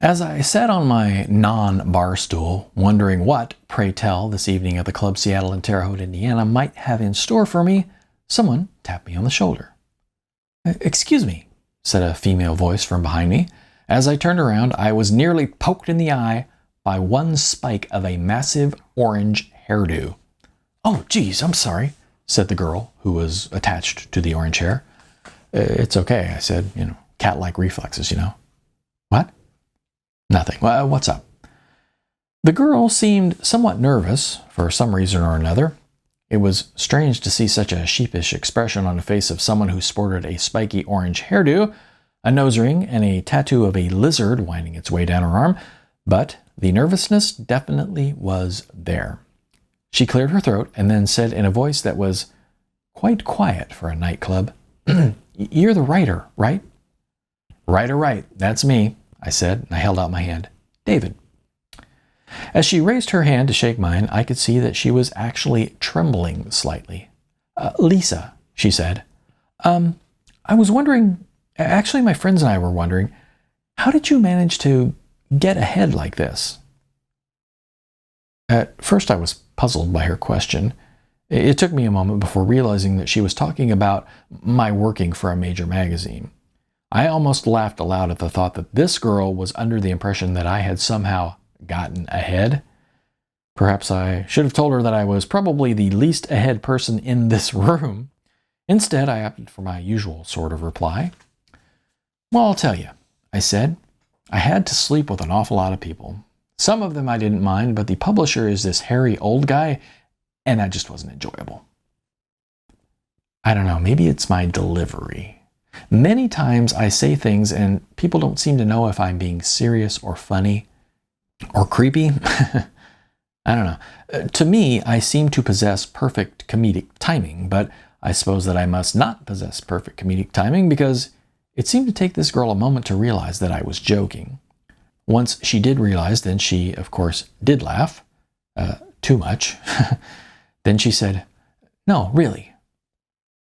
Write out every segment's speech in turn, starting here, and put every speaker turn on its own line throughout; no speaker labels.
As I sat on my non-bar stool, wondering what, pray tell, this evening at the Club Seattle in Terre Haute, Indiana might have in store for me, someone tapped me on the shoulder. "Excuse me," said a female voice from behind me. As I turned around, I was nearly poked in the eye by one spike of a massive orange hairdo. "Oh, geez, I'm sorry," said the girl who was attached to the orange hair. "It's okay," I said, cat-like reflexes, "What?" "Nothing. What's up?" The girl seemed somewhat nervous for some reason or another. It was strange to see such a sheepish expression on the face of someone who sported a spiky orange hairdo, a nose ring, and a tattoo of a lizard winding its way down her arm, but the nervousness definitely was there. She cleared her throat and then said in a voice that was quite quiet for a nightclub, "You're the writer, right?" Right, that's me," I said, and I held out my hand. "David." As she raised her hand to shake mine, I could see that she was actually trembling slightly. "Lisa," she said, I was wondering, actually my friends and I were wondering, how did you manage to get ahead like this?" At first I was puzzled by her question. It took me a moment before realizing that she was talking about my working for a major magazine. I almost laughed aloud at the thought that this girl was under the impression that I had somehow gotten ahead. Perhaps I should have told her that I was probably the least ahead person in this room. Instead, I opted for my usual sort of reply. "Well, I'll tell you," I said. "I had to sleep with an awful lot of people. Some of them I didn't mind, but the publisher is this hairy old guy, and that just wasn't enjoyable." I don't know, maybe it's my delivery. Many times I say things and people don't seem to know if I'm being serious or funny or creepy. I don't know. To me, I seem to possess perfect comedic timing, but I suppose that I must not possess perfect comedic timing because it seemed to take this girl a moment to realize that I was joking. Once she did realize, then she, of course, did laugh. Too much. Then she said, "No, really."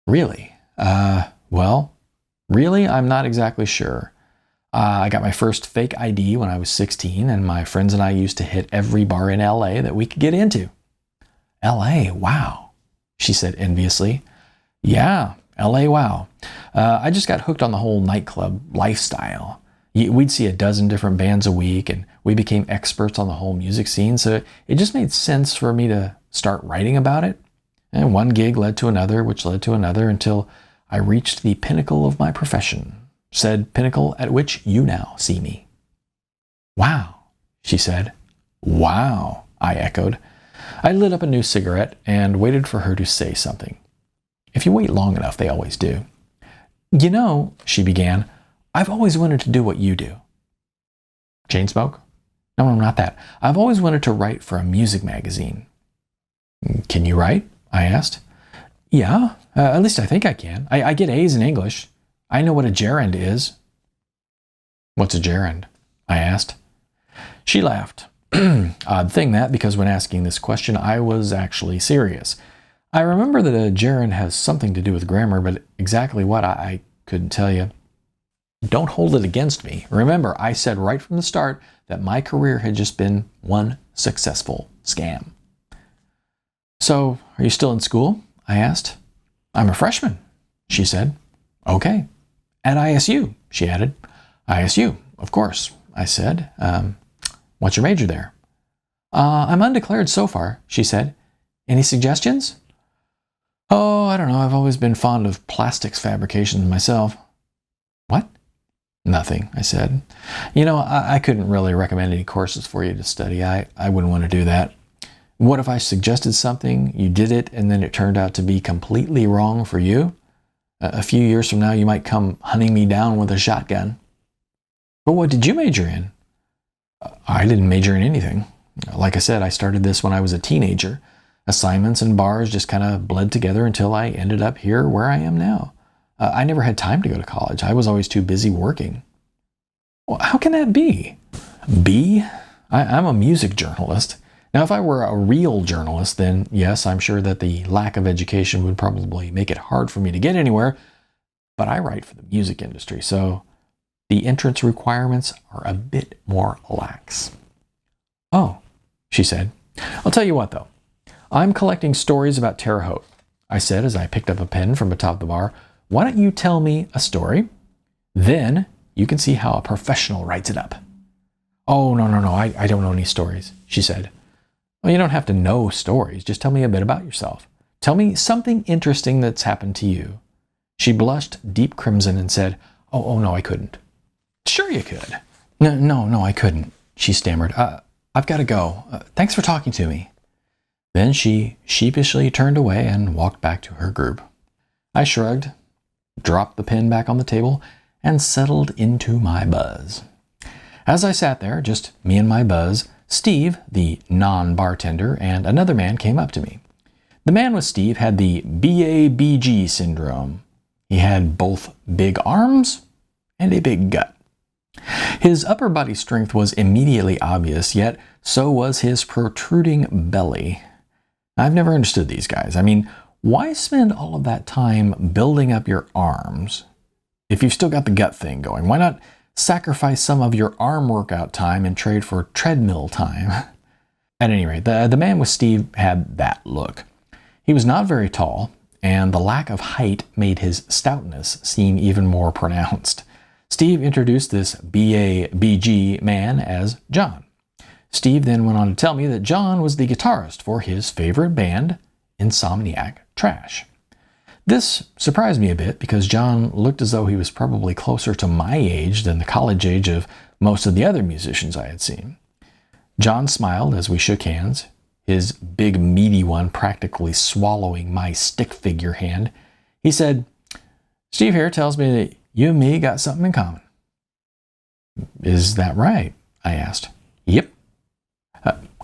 "Really? Well, really, I'm not exactly sure. I got my first fake ID when I was 16, and my friends and I used to hit every bar in LA that we could get into." "LA, wow," she said enviously. "Yeah, LA, wow. I just got hooked on the whole nightclub lifestyle. We'd see a dozen different bands a week, and we became experts on the whole music scene, so it just made sense for me to start writing about it. And one gig led to another, which led to another, until I reached the pinnacle of my profession, said pinnacle at which you now see me." "Wow," she said. "Wow," I echoed. I lit up a new cigarette and waited for her to say something. If you wait long enough, they always do. She began, "I've always wanted to do what you do." "Chain smoke?" No, not that. "I've always wanted to write for a music magazine." "Can you write?" I asked. "Yeah, at least I think I can. I get A's in English. I know what a gerund is." "What's a gerund?" I asked. She laughed. Odd thing that, because when asking this question, I was actually serious. I remember that a gerund has something to do with grammar, but exactly what, I couldn't tell you. Don't hold it against me. Remember, I said right from the start that my career had just been one successful scam. "So, are you still in school?" I asked. "I'm a freshman," she said. "Okay. At ISU," she added. "ISU, of course," I said. What's your major there?" I'm undeclared so far," she said. "Any suggestions?" "Oh, I don't know. I've always been fond of plastics fabrications myself." "What?" "Nothing," I said. I couldn't really recommend any courses for you to study. I wouldn't want to do that. What if I suggested something, you did it, and then it turned out to be completely wrong for you? A few years from now, you might come hunting me down with a shotgun." "But what did you major in?" "I didn't major in anything. Like I said, I started this when I was a teenager. Assignments and bars just kind of bled together until I ended up here where I am now. I never had time to go to college. I was always too busy working." "Well, how can that be?" I'm a music journalist. Now, if I were a real journalist, then yes, I'm sure that the lack of education would probably make it hard for me to get anywhere, but I write for the music industry, so the entrance requirements are a bit more lax. Oh, she said. I'll tell you what, though. I'm collecting stories about Terre Haute, I said as I picked up a pen from atop the bar. Why don't you tell me a story? Then you can see how a professional writes it up. Oh, no, I don't know any stories, she said. Well, you don't have to know stories. Just tell me a bit about yourself. Tell me something interesting that's happened to you. She blushed deep crimson and said, Oh, no, I couldn't. Sure you could. No, I couldn't, she stammered. I've got to go. Thanks for talking to me. Then she sheepishly turned away and walked back to her group. I shrugged, dropped the pen back on the table, and settled into my buzz. As I sat there, just me and my buzz, Steve, the non-bartender, and another man came up to me. The man with Steve had the BABG syndrome. He had both big arms and a big gut. His upper body strength was immediately obvious, yet so was his protruding belly. I've never understood these guys. I mean, why spend all of that time building up your arms if you've still got the gut thing going? Why not sacrifice some of your arm workout time and trade for treadmill time? At any rate, the man with Steve had that look. He was not very tall, and the lack of height made his stoutness seem even more pronounced. Steve introduced this BABG man as John. Steve then went on to tell me that John was the guitarist for his favorite band, Insomniac Trash. This surprised me a bit because John looked as though he was probably closer to my age than the college age of most of the other musicians I had seen. John smiled as we shook hands, his big meaty one practically swallowing my stick figure hand. He said, Steve here tells me that you and me got something in common. Is that right? I asked. Yep.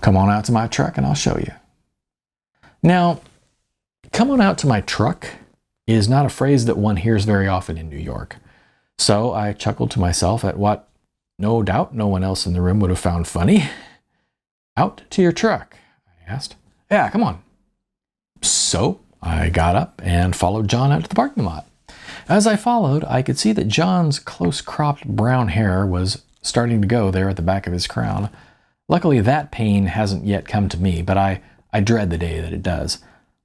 Come on out to my truck and I'll show you. Now, come on out to my truck is not a phrase that one hears very often in New York. So I chuckled to myself at what no doubt no one else in the room would have found funny. Out to your truck, I asked. Yeah, come on. So I got up and followed John out to the parking lot. As I followed, I could see that John's close-cropped brown hair was starting to go there at the back of his crown. Luckily, that pain hasn't yet come to me, but I dread the day that it does.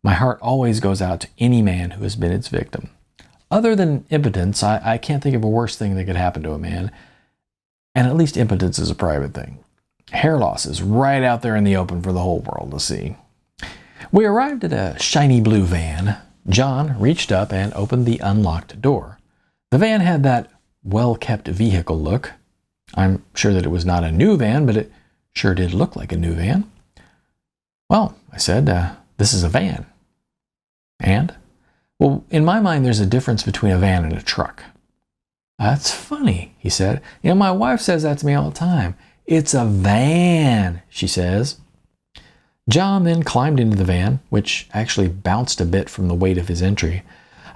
My heart always goes out to any man who has been its victim. Other than impotence, I can't think of a worse thing that could happen to a man. And at least impotence is a private thing. Hair loss is right out there in the open for the whole world to see. We arrived at a shiny blue van. John reached up and opened the unlocked door. The van had that well-kept vehicle look. I'm sure that it was not a new van, but it sure did look like a new van. Well, I said, this is a van. And? Well, in my mind, there's a difference between a van and a truck. That's funny, he said. You know, my wife says that to me all the time. It's a van, she says. John then climbed into the van, which actually bounced a bit from the weight of his entry.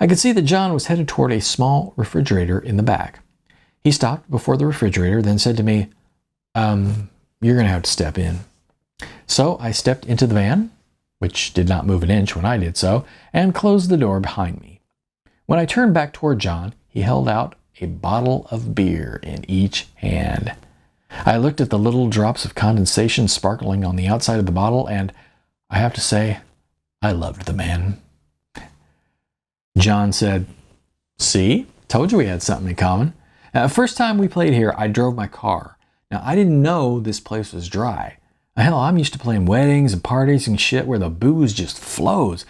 I could see that John was headed toward a small refrigerator in the back. He stopped before the refrigerator, then said to me, you're going to have to step in. So I stepped into the van, which did not move an inch when I did so, and closed the door behind me. When I turned back toward John, he held out a bottle of beer in each hand. I looked at the little drops of condensation sparkling on the outside of the bottle, and I have to say, I loved the man. John said, See, told you we had something in common. First time we played here, I drove my car. Now, I didn't know this place was dry. Hell, I'm used to playing weddings and parties and shit where the booze just flows.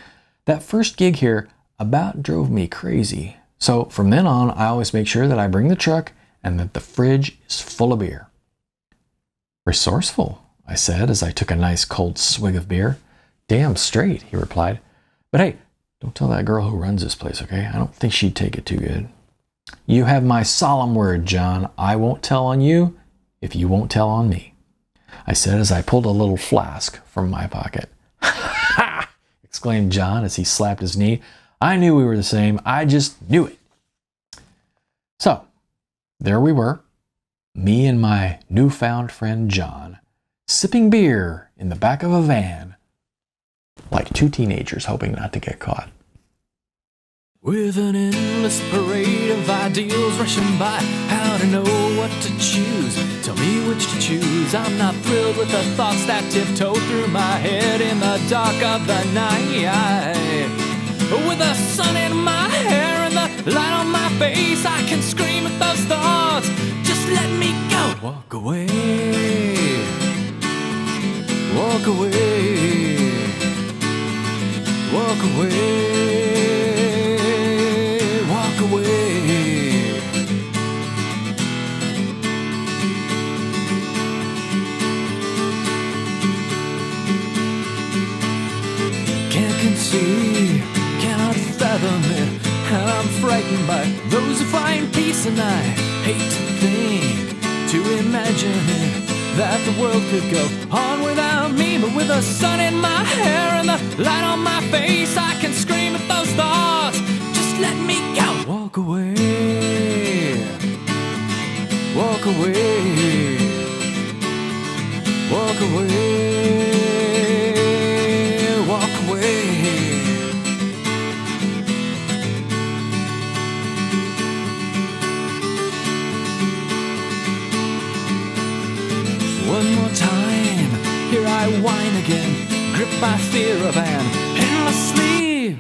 That first gig here about drove me crazy. So from then on, I always make sure that I bring the truck and that the fridge is full of beer. Resourceful, I said as I took a nice cold swig of beer. Damn straight, he replied. But hey, don't tell that girl who runs this place, okay? I don't think she'd take it too good. You have my solemn word, John. I won't tell on you if you won't tell on me, I said as I pulled a little flask from my pocket. Ha! Exclaimed John as he slapped his knee. I knew we were the same. I just knew it. So, there we were, me and my newfound friend John, sipping beer in the back of a van, like two teenagers hoping not to get caught. With an endless parade of ideals rushing by, how to know what to choose? Tell me which to choose. I'm not thrilled with the thoughts that tiptoe through my head in the dark of the night. With the sun in my hair and the light on my face, I can scream at those thoughts. Just let me go. Walk away. Walk away. Walk away. Walk away. Can't conceive, cannot fathom it, and I'm frightened by those who find peace, and I hate to think, to imagine it, that the world could go on without me. But with the sun in my hair and the light on my face, I can scream at those thoughts. Just let me go. Walk away. Walk away. Walk away. Walk away. One more time, here I whine again, gripped by fear of an endless sleep.